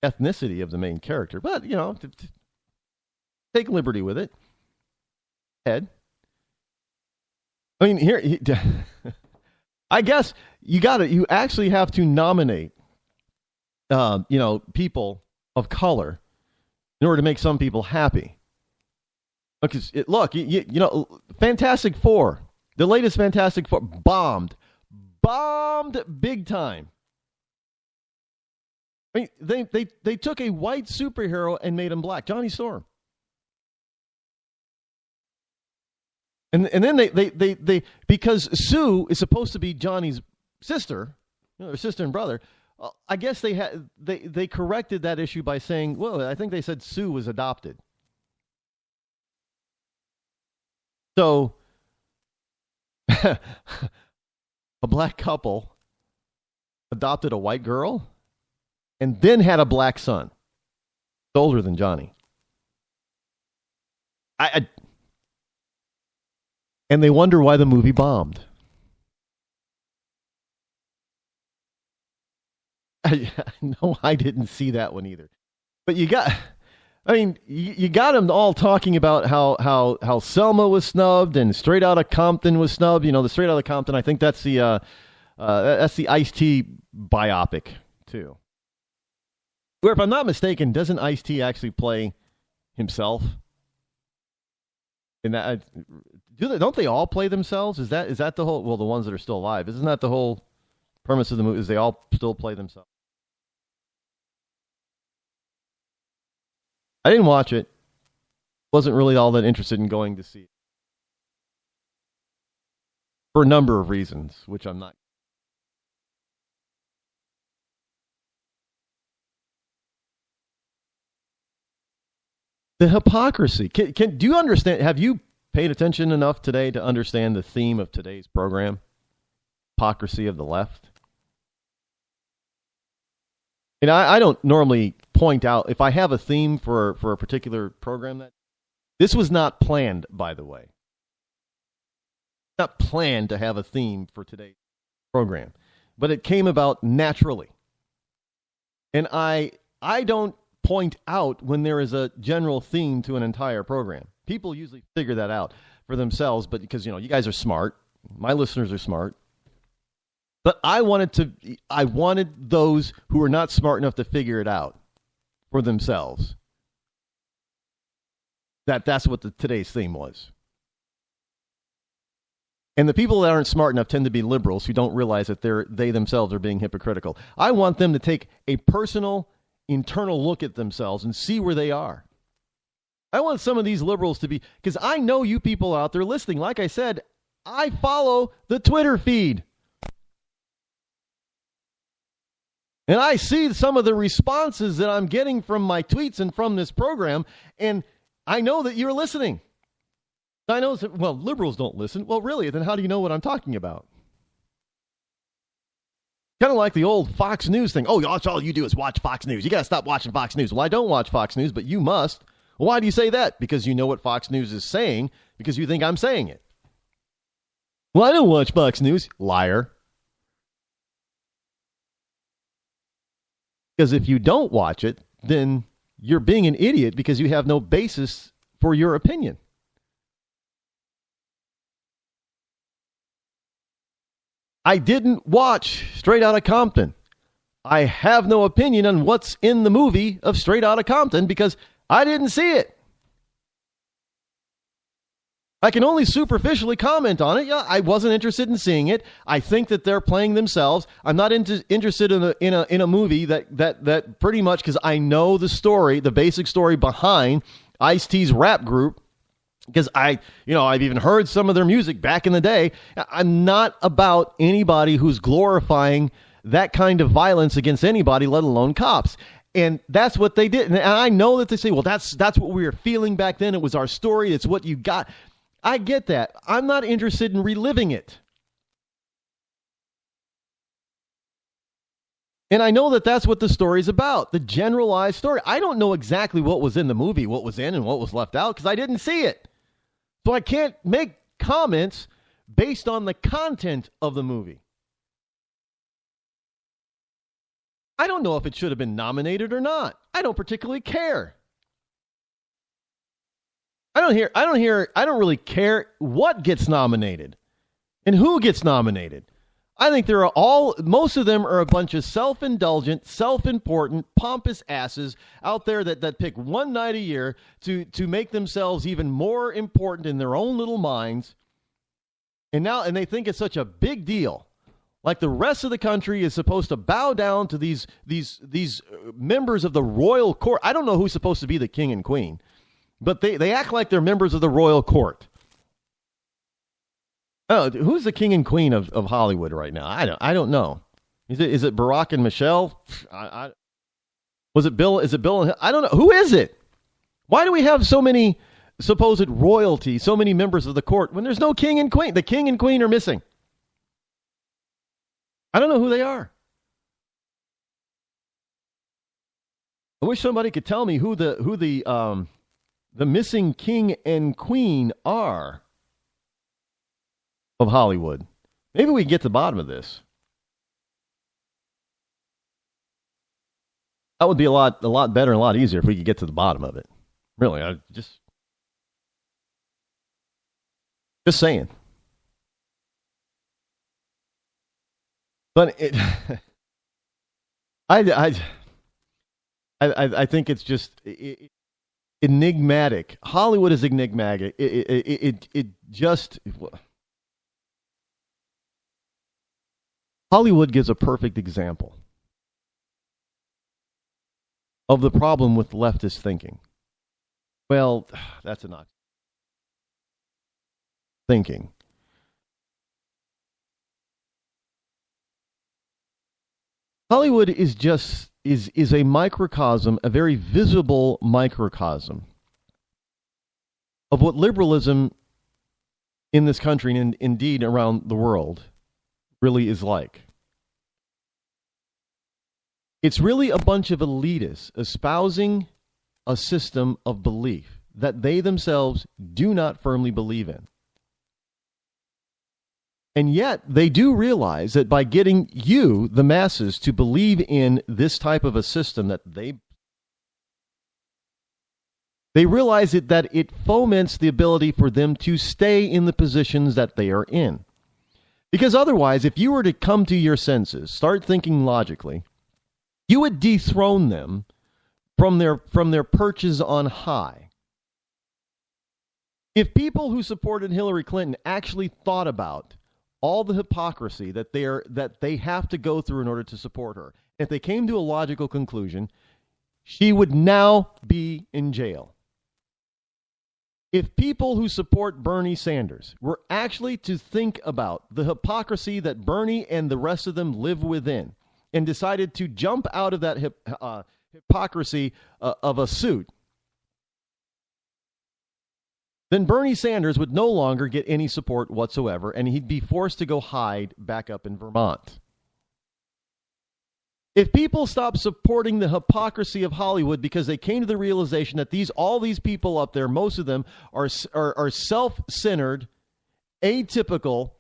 ethnicity of the main character, but take liberty with it. Ed, I mean, here, I guess you actually have to nominate, people of color in order to make some people happy. Because Fantastic Four, the latest Fantastic Four, bombed big time. I mean, they took a white superhero and made him black, Johnny Storm. And then they because Sue is supposed to be Johnny's sister, their sister and brother. I guess they corrected that issue by saying, well, I think they said Sue was adopted. So a black couple adopted a white girl and then had a black son, older than Johnny. And they wonder why the movie bombed. No, I didn't see that one either. But you got them all talking about how Selma was snubbed and Straight Outta Compton was snubbed. The Straight Outta Compton, I think that's the Ice-T biopic too. Where, if I'm not mistaken, doesn't Ice-T actually play himself? In that, don't they all play themselves? Is that the whole? Well, the ones that are still alive, isn't that the whole premise of the movie? Is they all still play themselves? I didn't watch it. Wasn't really all that interested in going to see it for a number of reasons, which I'm not. The hypocrisy. Do you understand? Have you paid attention enough today to understand the theme of today's program? Hypocrisy of the left. And I don't normally point out, if I have a theme for a particular program, this was not planned, by the way. Not planned to have a theme for today's program, but it came about naturally. And I don't point out when there is a general theme to an entire program. People usually figure that out for themselves, but because you guys are smart, my listeners are smart. But I wanted those who are not smart enough to figure it out for themselves. That's what today's theme was. And the people that aren't smart enough tend to be liberals who don't realize that they themselves are being hypocritical. I want them to take a personal, internal look at themselves and see where they are. I want some of these liberals to be, because I know you people out there listening. Like I said, I follow the Twitter feed. And I see some of the responses that I'm getting from my tweets and from this program, and I know that you're listening. I know, well, liberals don't listen. Well, really, then how do you know what I'm talking about? Kind of like the old Fox News thing. Oh, that's all you do is watch Fox News. You got to stop watching Fox News. Well, I don't watch Fox News, but you must. Well, why do you say that? Because you know what Fox News is saying, because you think I'm saying it. Well, I don't watch Fox News. Liar. Because if you don't watch it, then you're being an idiot because you have no basis for your opinion. I didn't watch Straight Outta Compton. I have no opinion on what's in the movie of Straight Outta Compton because I didn't see it. I can only superficially comment on it. Yeah, I wasn't interested in seeing it. I think that they're playing themselves. I'm not interested in a movie that pretty much, because I know the story, the basic story behind Ice-T's rap group, because I've even heard some of their music back in the day. I'm not about anybody who's glorifying that kind of violence against anybody, let alone cops. And that's what they did. And I know that they say, well, that's what we were feeling back then. It was our story. It's what you got. I get that. I'm not interested in reliving it. And I know that that's what the story's about, the generalized story. I don't know exactly what was in the movie, what was in and what was left out, because I didn't see it. So I can't make comments based on the content of the movie. I don't know if it should have been nominated or not. I don't particularly care. I don't really care what gets nominated and who gets nominated. I think most of them are a bunch of self-indulgent, self-important, pompous asses out there that pick one night a year to make themselves even more important in their own little minds. And they think it's such a big deal. Like the rest of the country is supposed to bow down to these members of the royal court. I don't know who's supposed to be the king and queen, but they act like they're members of the royal court. Oh, who's the king and queen of Hollywood right now? I don't know. Is it Barack and Michelle? Was it Bill? Is it Bill? And I don't know. Who is it? Why do we have so many supposed royalty, so many members of the court when there's no king and queen? The king and queen are missing. I don't know who they are. I wish somebody could tell me who the missing king and queen are of Hollywood. Maybe we can get to the bottom of this. That would be a lot better and a lot easier if we could get to the bottom of it. Really, I just saying. But I think it's just enigmatic. Hollywood is enigmatic. Hollywood gives a perfect example of the problem with leftist thinking. Well, that's not thinking. Hollywood is a microcosm, a very visible microcosm of what liberalism in this country and indeed around the world really is like. It's really a bunch of elitists espousing a system of belief that they themselves do not firmly believe in. And yet, they do realize that by getting you, the masses, to believe in this type of a system that they realize that it foments the ability for them to stay in the positions that they are in. Because otherwise, if you were to come to your senses, start thinking logically, you would dethrone them from their perches on high. If people who supported Hillary Clinton actually thought about all the hypocrisy that they have to go through in order to support her, if they came to a logical conclusion, she would now be in jail. If people who support Bernie Sanders were actually to think about the hypocrisy that Bernie and the rest of them live within and decided to jump out of that hypocrisy of a suit, then Bernie Sanders would no longer get any support whatsoever, and he'd be forced to go hide back up in Vermont. If people stop supporting the hypocrisy of Hollywood because they came to the realization that all these people up there, most of them are self-centered, atypical,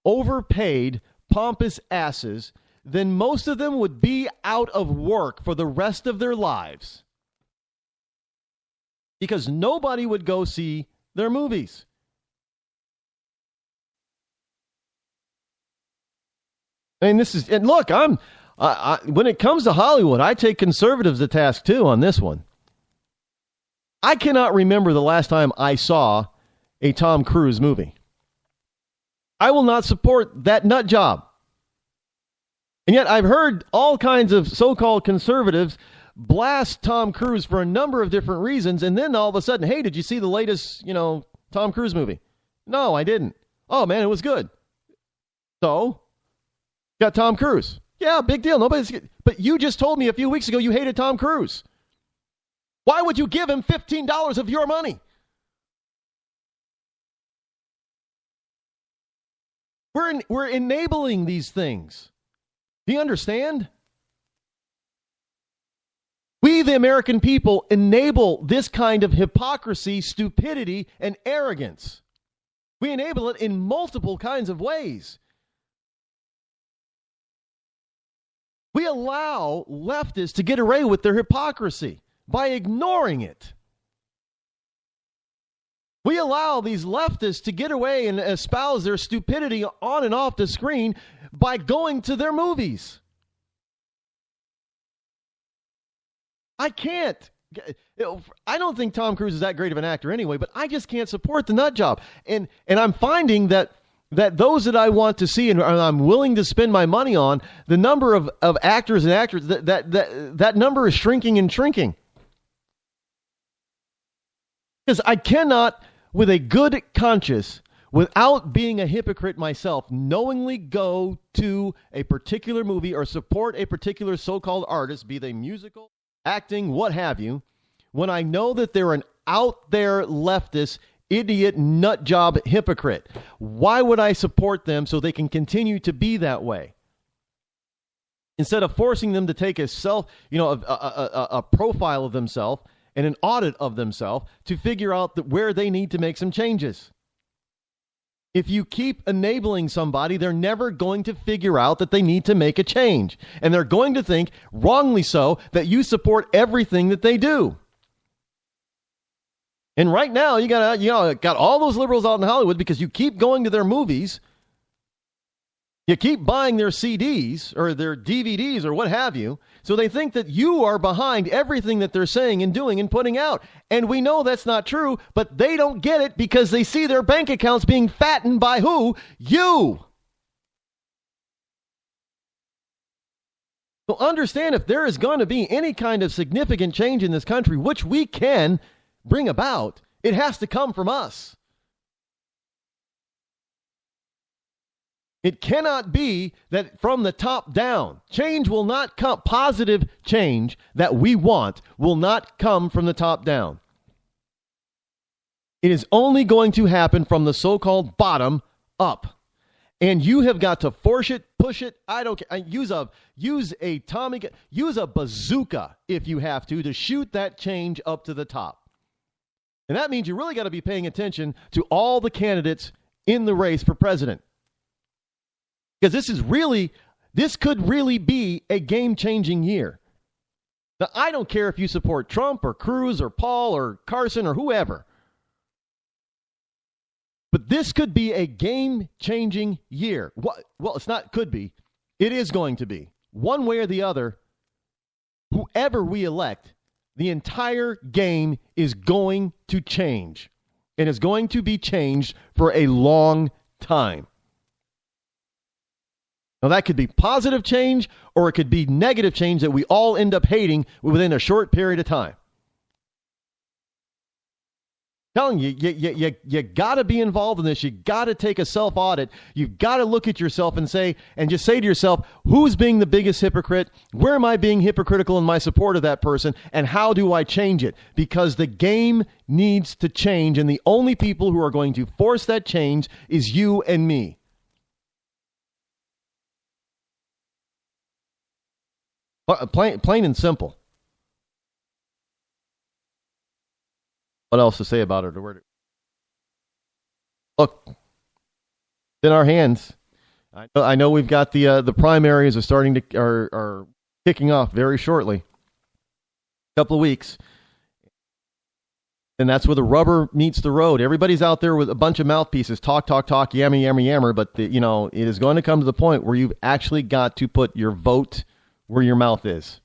overpaid, pompous asses, then most of them would be out of work for the rest of their lives. Because nobody would go see their movies. And look, when it comes to Hollywood, I take conservatives to task too on this one. I cannot remember the last time I saw a Tom Cruise movie. I will not support that nut job. And yet I've heard all kinds of so-called conservatives blast Tom Cruise for a number of different reasons, and then all of a sudden, hey, did you see the latest, Tom Cruise movie? No, I didn't. Oh, man, it was good. So, got Tom Cruise. Yeah, big deal. But you just told me a few weeks ago you hated Tom Cruise. Why would you give him $15 of your money? We're enabling these things. Do you understand? We, the American people, enable this kind of hypocrisy, stupidity, and arrogance. We enable it in multiple kinds of ways. We allow leftists to get away with their hypocrisy by ignoring it. We allow these leftists to get away and espouse their stupidity on and off the screen by going to their movies. I can't. I don't think Tom Cruise is that great of an actor anyway, but I just can't support the nut job. And I'm finding that those that I want to see and I'm willing to spend my money on, the number of actors and actors, that number is shrinking and shrinking. Because I cannot, with a good conscience, without being a hypocrite myself, knowingly go to a particular movie or support a particular so-called artist, be they musical, acting, what have you, when I know that they're an out there leftist, idiot, nut job hypocrite. Why would I support them so they can continue to be that way? Instead of forcing them to take a profile of themselves and an audit of themselves to figure out where they need to make some changes. If you keep enabling somebody, they're never going to figure out that they need to make a change. And they're going to think, wrongly so, that you support everything that they do. And right now, you got all those liberals out in Hollywood because you keep going to their movies. You keep buying their CDs or their DVDs or what have you. So they think that you are behind everything that they're saying and doing and putting out. And we know that's not true, but they don't get it because they see their bank accounts being fattened by who? You. So understand, if there is going to be any kind of significant change in this country, which we can bring about, it has to come from us. It cannot be that from the top down. Change will not come. Positive change that we want will not come from the top down. It is only going to happen from the so-called bottom up. And you have got to force it, push it. I don't care. Use a bazooka if you have to shoot that change up to the top. And that means you really got to be paying attention to all the candidates in the race for president. Because this could really be a game-changing year. Now, I don't care if you support Trump or Cruz or Paul or Carson or whoever. But this could be a game-changing year. Well, it's not could be. It is going to be. One way or the other, whoever we elect, the entire game is going to change. And is going to be changed for a long time. Now, that could be positive change, or it could be negative change that we all end up hating within a short period of time. I'm telling you, you got to be involved in this. You got to take a self-audit. You've got to look at yourself and just say to yourself, who's being the biggest hypocrite? Where am I being hypocritical in my support of that person? And how do I change it? Because the game needs to change, and the only people who are going to force that change is you and me. Plain and simple. What else to say about it? Look, it's in our hands. I know we've got the primaries are kicking off very shortly. A couple of weeks. And that's where the rubber meets the road. Everybody's out there with a bunch of mouthpieces. Talk, yammer. But, it is going to come to the point where you've actually got to put your vote where your mouth is.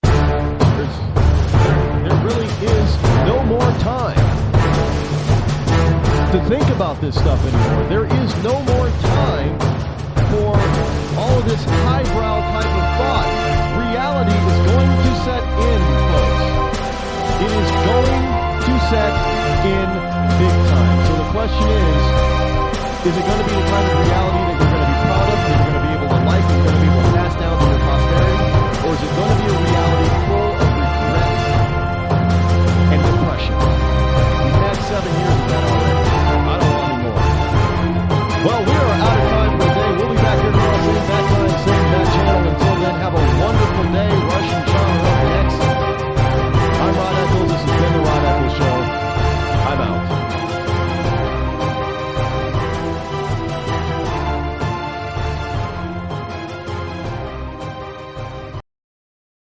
There really is no more time to think about this stuff anymore. There is no more time for all of this highbrow type of thought. Reality is going to set in, folks. It is going to set in big time. So the question is it going to be the kind of reality that you're